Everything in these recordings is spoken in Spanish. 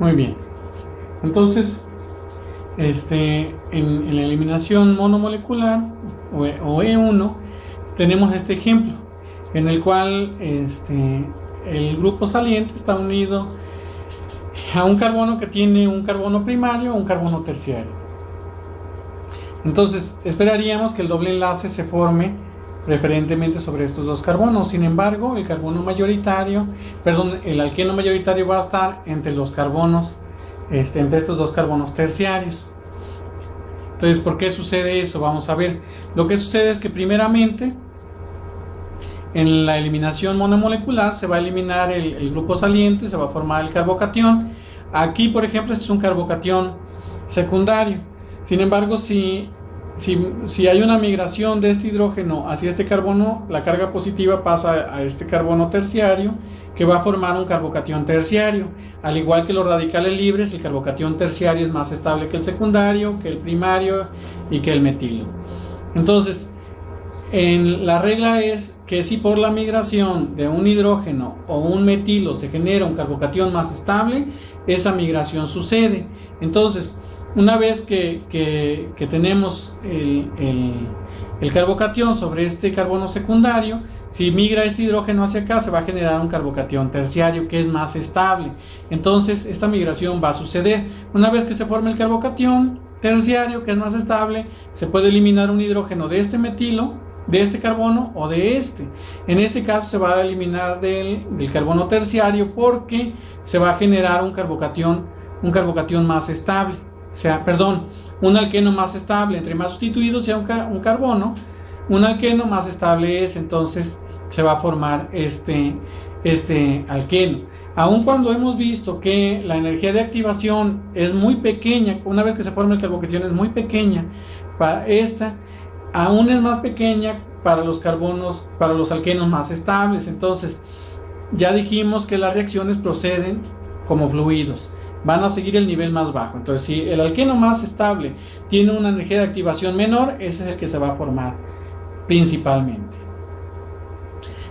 Muy bien. Entonces, en la eliminación monomolecular o E1 tenemos este ejemplo en el cual el grupo saliente está unido a un carbono que tiene un carbono primario o un carbono terciario. Entonces esperaríamos que el doble enlace se forme preferentemente sobre estos dos carbonos. Sin embargo, el alqueno mayoritario va a estar entre los carbonos, entre estos dos carbonos terciarios. Entonces, ¿por qué sucede eso? Vamos a ver. Lo que sucede es que primeramente en la eliminación monomolecular se va a eliminar el grupo saliente, se va a formar el carbocatión. Aquí, por ejemplo, este es un carbocatión secundario. Sin embargo, si hay una migración de este hidrógeno hacia este carbono, la carga positiva pasa a este carbono terciario, que va a formar un carbocatión terciario. Al igual que los radicales libres, el carbocatión terciario es más estable que el secundario, que el primario y que el metilo. Entonces, la regla es que si por la migración de un hidrógeno o un metilo se genera un carbocatión más estable, esa migración sucede. Entonces, una vez que tenemos el carbocatión sobre este carbono secundario, si migra este hidrógeno hacia acá, se va a generar un carbocatión terciario que es más estable. Entonces, esta migración va a suceder. Una vez que se forme el carbocatión terciario, que es más estable, se puede eliminar un hidrógeno de este metilo, de este carbono o de este. En este caso se va a eliminar del carbono terciario porque se va a generar un carbocatión más estable. O sea, un alqueno más estable. Entre más sustituido sea un carbono, un alqueno más estable es. Entonces se va a formar este alqueno. Aun cuando hemos visto que la energía de activación es muy pequeña, una vez que se forma el carbocatión es muy pequeña, aún es más pequeña para los alquenos más estables. Entonces, ya dijimos que las reacciones proceden como fluidos, van a seguir el nivel más bajo. Entonces, si el alqueno más estable tiene una energía de activación menor, ese es el que se va a formar principalmente.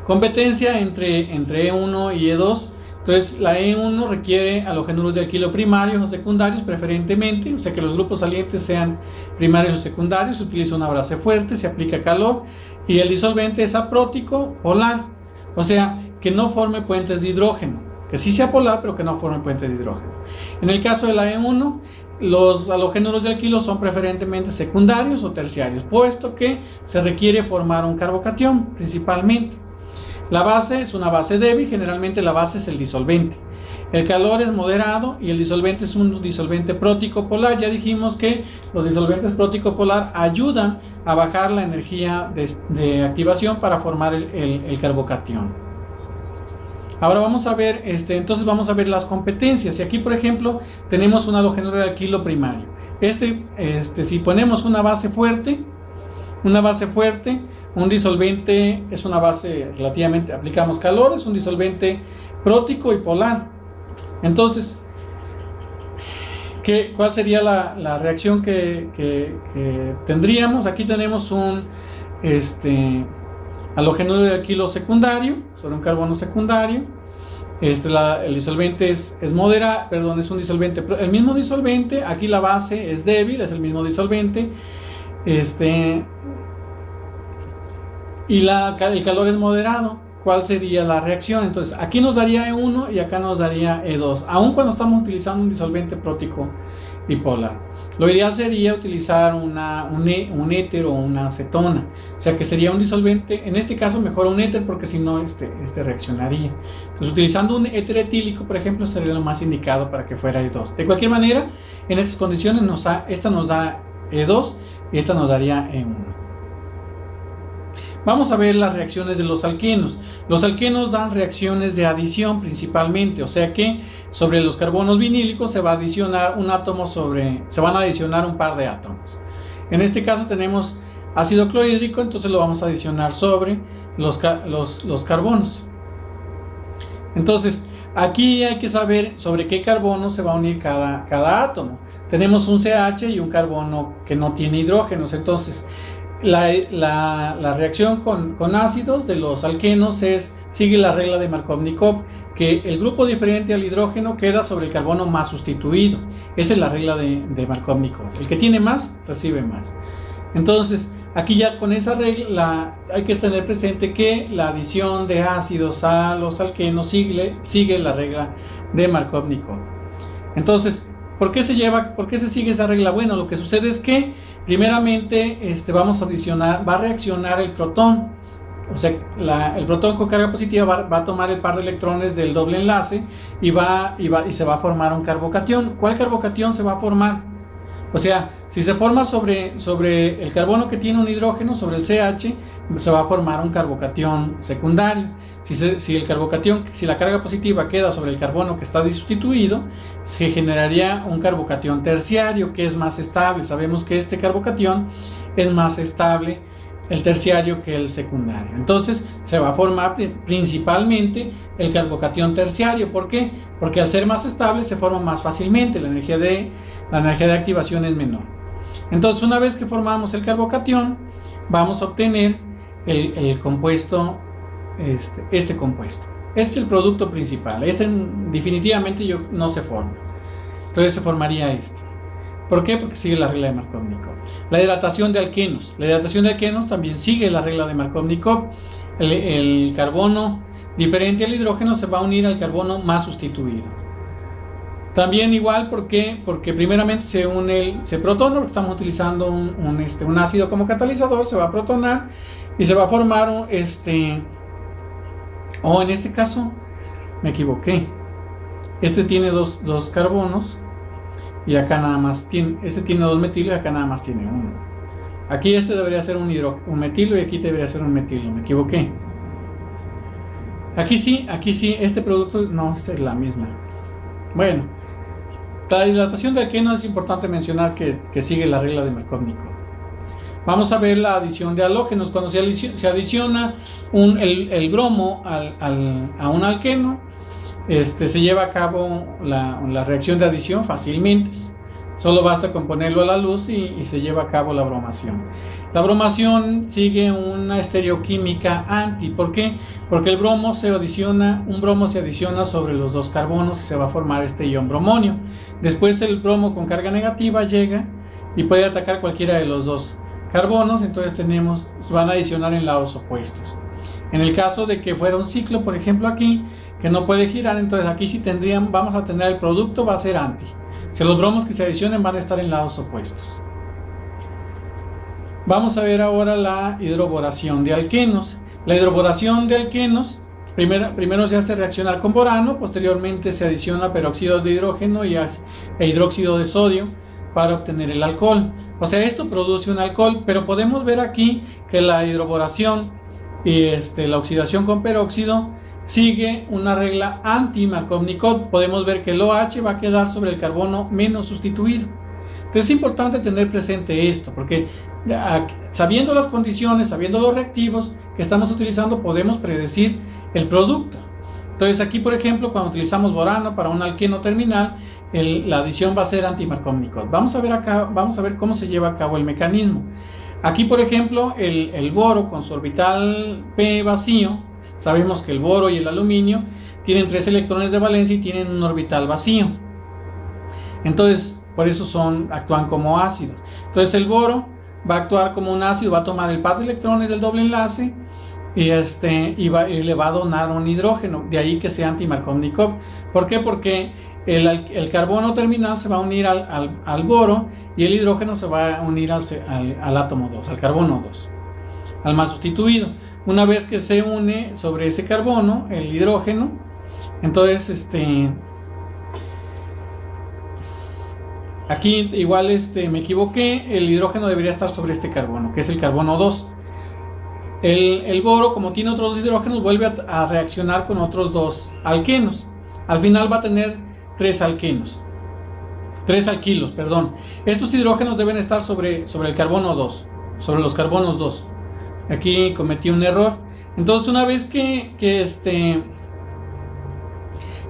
Competencia entre E1 y E2. Entonces, la E1 requiere halogenuros de alquilo primarios o secundarios preferentemente, o sea que los grupos salientes sean primarios o secundarios. Se utiliza una base fuerte, se aplica calor y el disolvente es aprótico polar, o sea que no forme puentes de hidrógeno, que sí sea polar pero que no forme puentes de hidrógeno. En el caso de la E1, los halogenuros de alquilo son preferentemente secundarios o terciarios, puesto que se requiere formar un carbocatión principalmente. La base es una base débil, generalmente la base es el disolvente. El calor es moderado y el disolvente es un disolvente prótico polar. Ya dijimos que los disolventes prótico polar ayudan a bajar la energía de activación para formar el carbocatión. Ahora vamos a ver, entonces vamos a ver las competencias. Y aquí, por ejemplo, tenemos un halogenuro de alquilo primario. Si ponemos una base fuerte, un disolvente es una base relativamente, aplicamos calor, es un disolvente prótico y polar. Entonces, ¿cuál sería la reacción que tendríamos? Aquí tenemos un halogenuro de alquilo secundario sobre un carbono secundario. El disolvente es un disolvente, el mismo disolvente. Aquí la base es débil, es el mismo disolvente. Y el calor es moderado. ¿Cuál sería la reacción? Entonces, aquí nos daría E1 y acá nos daría E2, aun cuando estamos utilizando un disolvente prótico y polar. Lo ideal sería utilizar un éter o una acetona, o sea que sería un disolvente, en este caso mejor un éter porque si no reaccionaría. Entonces, utilizando un éter etílico, por ejemplo, sería lo más indicado para que fuera E2. De cualquier manera, en estas condiciones esta nos da E2 y esta nos daría E1. Vamos a ver las reacciones de los alquenos. Los alquenos dan reacciones de adición principalmente, o sea que sobre los carbonos vinílicos se va a adicionar se van a adicionar un par de átomos. En este caso tenemos ácido clorhídrico, entonces lo vamos a adicionar sobre los carbonos. Entonces, aquí hay que saber sobre qué carbono se va a unir cada átomo. Tenemos un CH y un carbono que no tiene hidrógenos, entonces la reacción con ácidos de los alquenos es sigue la regla de Markovnikov, que el grupo diferente al hidrógeno queda sobre el carbono más sustituido. Esa es la regla de Markovnikov. El que tiene más, recibe más. Entonces, aquí ya con esa regla hay que tener presente que la adición de ácidos a los alquenos sigue la regla de Markovnikov. Entonces, ¿por qué se sigue esa regla? Bueno, lo que sucede es que primeramente va a reaccionar el protón. O sea, el protón con carga positiva va a tomar el par de electrones del doble enlace y se va a formar un carbocatión. ¿Cuál carbocatión se va a formar? O sea, si se forma sobre el carbono que tiene un hidrógeno, sobre el CH, se va a formar un carbocatión secundario. Si la carga positiva queda sobre el carbono que está disustituido, se generaría un carbocatión terciario que es más estable. Sabemos que este carbocatión es más estable, el terciario, que el secundario. Entonces se va a formar principalmente el carbocatión terciario. ¿Por qué? Porque al ser más estable se forma más fácilmente, la energía de activación es menor. Entonces, una vez que formamos el carbocatión, vamos a obtener el compuesto, este compuesto. Este es el producto principal. Definitivamente no se forma. Entonces se formaría este. ¿Por qué? Porque sigue la regla de Markovnikov. La hidratación de alquenos. La hidratación de alquenos también sigue la regla de Markovnikov. El carbono diferente al hidrógeno se va a unir al carbono más sustituido. También igual, porque primeramente se protona, porque estamos utilizando un ácido como catalizador, se va a protonar y se va a formar en este caso me equivoqué. Este tiene dos carbonos. Y acá nada más tiene 2 metilos y acá nada más tiene 1. Aquí debería ser un metilo y aquí debería ser un metilo, me equivoqué. Aquí sí, este producto, no, esta es la misma. Bueno, la hidratación de alquenos es importante mencionar que sigue la regla de Markovnikov. Vamos a ver la adición de halógenos. Cuando se adiciona el bromo a un alqueno, se lleva a cabo la reacción de adición fácilmente. Solo basta con ponerlo a la luz y se lleva a cabo la bromación. La bromación sigue una estereoquímica anti. ¿Por qué? Porque un bromo se adiciona sobre los dos carbonos y se va a formar este ion bromonio. Después el bromo con carga negativa llega y puede atacar cualquiera de los dos carbonos, entonces se van a adicionar en lados opuestos. En el caso de que fuera un ciclo, por ejemplo aquí, que no puede girar, entonces aquí sí vamos a tener el producto, va a ser anti. Si los bromos que se adicionen van a estar en lados opuestos. Vamos a ver ahora la hidroboración de alquenos. La hidroboración de alquenos, primero se hace reaccionar con borano, posteriormente se adiciona peróxido de hidrógeno e hidróxido de sodio para obtener el alcohol. O sea, esto produce un alcohol, pero podemos ver aquí que la hidroboración y la oxidación con peróxido sigue una regla anti-Markovnikov. Podemos ver que el OH va a quedar sobre el carbono menos sustituido. Entonces es importante tener presente esto, porque sabiendo las condiciones, sabiendo los reactivos que estamos utilizando, podemos predecir el producto. Entonces aquí, por ejemplo, cuando utilizamos borano para un alqueno terminal, la adición va a ser anti-Markovnikov. Vamos a ver cómo se lleva a cabo el mecanismo. Aquí, por ejemplo, el boro con su orbital P vacío, sabemos que el boro y el aluminio tienen 3 electrones de valencia y tienen un orbital vacío. Entonces, por eso actúan como ácidos. Entonces el boro va a actuar como un ácido, va a tomar el par de electrones del doble enlace y le va a donar un hidrógeno. De ahí que sea anti-Markovnikov. ¿Por qué? Porque el carbono terminal se va a unir al boro y el hidrógeno se va a unir al átomo 2, al carbono 2, al más sustituido. Una vez que se une sobre ese carbono el hidrógeno, entonces aquí igual me equivoqué, el hidrógeno debería estar sobre este carbono, que es el carbono 2. El boro, como tiene otros 2 hidrógenos, vuelve a reaccionar con otros 2 alquenos. Al final va a tener 3 alquilos, perdón. Estos hidrógenos deben estar sobre el carbono 2, sobre los carbonos 2. Aquí cometí un error. Entonces, una vez que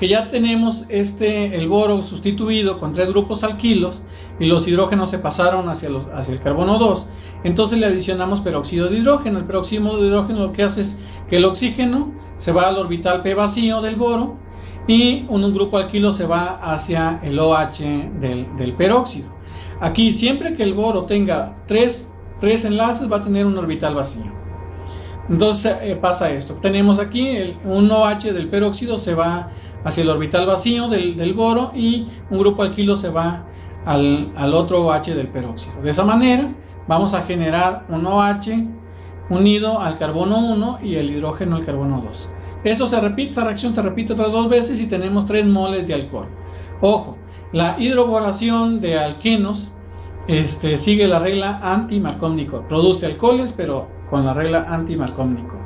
ya tenemos el boro sustituido con 3 grupos alquilos y los hidrógenos se pasaron hacia el carbono 2, entonces le adicionamos peróxido de hidrógeno. El peróxido de hidrógeno lo que hace es que el oxígeno se va al orbital P vacío del boro y un grupo alquilo se va hacia el OH del peróxido. Aquí siempre que el boro tenga tres enlaces va a tener un orbital vacío. Entonces pasa esto, tenemos aquí un OH del peróxido se va hacia el orbital vacío del boro y un grupo alquilo se va al otro OH del peróxido. De esa manera vamos a generar un OH unido al carbono 1 y el hidrógeno al carbono 2. Esto se repite, esta reacción se repite otras 2 veces y tenemos 3 moles de alcohol. Ojo, la hidroboración de alquenos sigue la regla anti-Markovnikov. Produce alcoholes, pero con la regla anti-Markovnikov.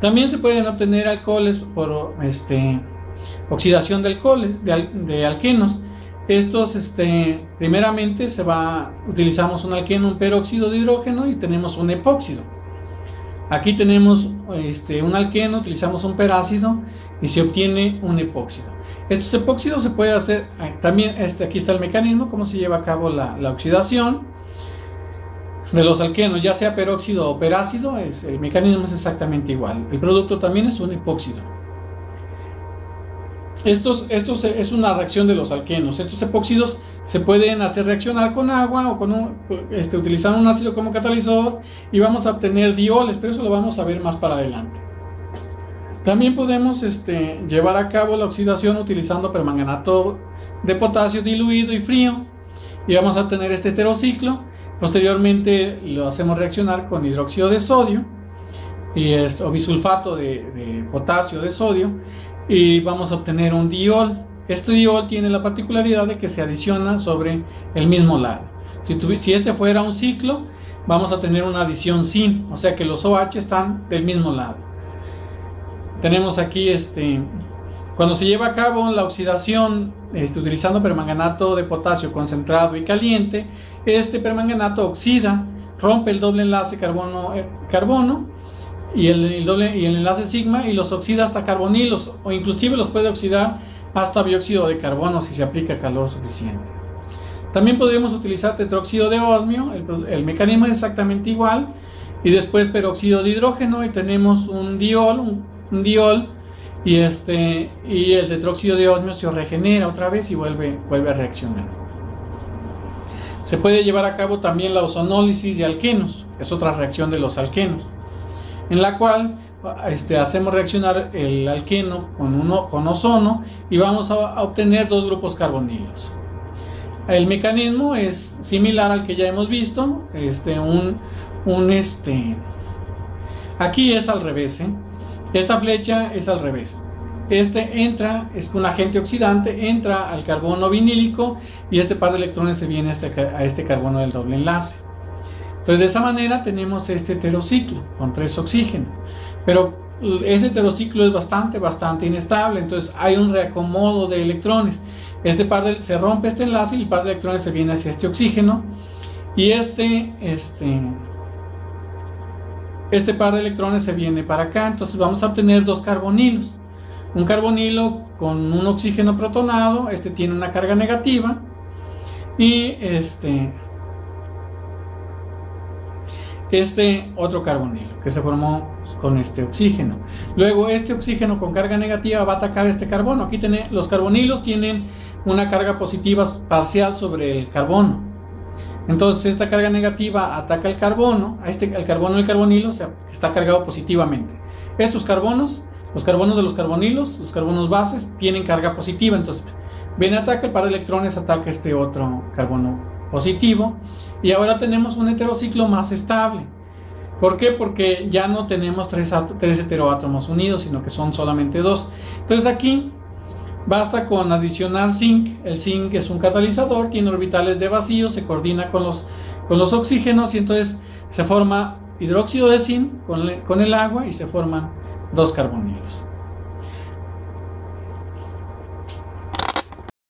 También se pueden obtener alcoholes por oxidación de alcoholes, de alquenos. Estos, primeramente utilizamos un alqueno, un peróxido de hidrógeno y tenemos un epóxido. Aquí tenemos un alqueno, utilizamos un perácido y se obtiene un epóxido. Estos epóxidos se puede hacer, también aquí está el mecanismo, cómo se lleva a cabo la oxidación de los alquenos, ya sea peróxido o perácido, el mecanismo es exactamente igual. El producto también es un epóxido. Esto es una reacción de los alquenos. Estos epóxidos se pueden hacer reaccionar con agua o utilizando un ácido como catalizador y vamos a obtener dioles, pero eso lo vamos a ver más para adelante. También podemos llevar a cabo la oxidación utilizando permanganato de potasio diluido y frío y vamos a obtener este heterociclo. Posteriormente lo hacemos reaccionar con hidróxido de sodio o bisulfato de potasio de sodio y vamos a obtener un diol. Este diol tiene la particularidad de que se adiciona sobre el mismo lado. Si este fuera un ciclo, vamos a tener una adición sin, o sea que los OH están del mismo lado. Tenemos aquí cuando se lleva a cabo la oxidación utilizando permanganato de potasio concentrado y caliente, este permanganato oxida, rompe el doble enlace carbono y el enlace sigma y los oxida hasta carbonilos o inclusive los puede oxidar hasta dióxido de carbono si se aplica calor suficiente. También podemos utilizar tetróxido de osmio, el mecanismo es exactamente igual, y después peróxido de hidrógeno y tenemos un diol y el tetróxido de osmio se regenera otra vez y vuelve a reaccionar. Se puede llevar a cabo también la ozonólisis de alquenos, es otra reacción de los alquenos, en la cual hacemos reaccionar el alqueno con ozono y vamos a obtener 2 grupos carbonilos. El mecanismo es similar al que ya hemos visto, aquí es al revés, esta flecha es al revés. Es un agente oxidante, entra al carbono vinílico y este par de electrones se viene a este carbono del doble enlace. Entonces de esa manera tenemos este heterociclo con 3 oxígenos, pero este heterociclo es bastante inestable, entonces hay un reacomodo de electrones. Se rompe este enlace y el par de electrones se viene hacia este oxígeno y este par de electrones se viene para acá, entonces vamos a obtener 2 carbonilos. Un carbonilo con un oxígeno protonado, tiene una carga negativa y otro carbonilo que se formó con este oxígeno. Luego este oxígeno con carga negativa va a atacar este carbono. Aquí los carbonilos tienen una carga positiva parcial sobre el carbono. Entonces esta carga negativa ataca el carbono, el carbono del carbonilo está cargado positivamente. Estos carbonos, los carbonos de los carbonilos, los carbonos bases, tienen carga positiva. Entonces viene ataca, el par de electrones ataca este otro carbono positivo y ahora tenemos un heterociclo más estable. ¿Por qué? Porque ya no tenemos 3 heteroátomos unidos, sino que son solamente 2. Entonces aquí basta con adicionar zinc. El zinc es un catalizador, tiene orbitales de vacío, se coordina con los oxígenos y entonces se forma hidróxido de zinc con el agua y se forman 2 carbonilos.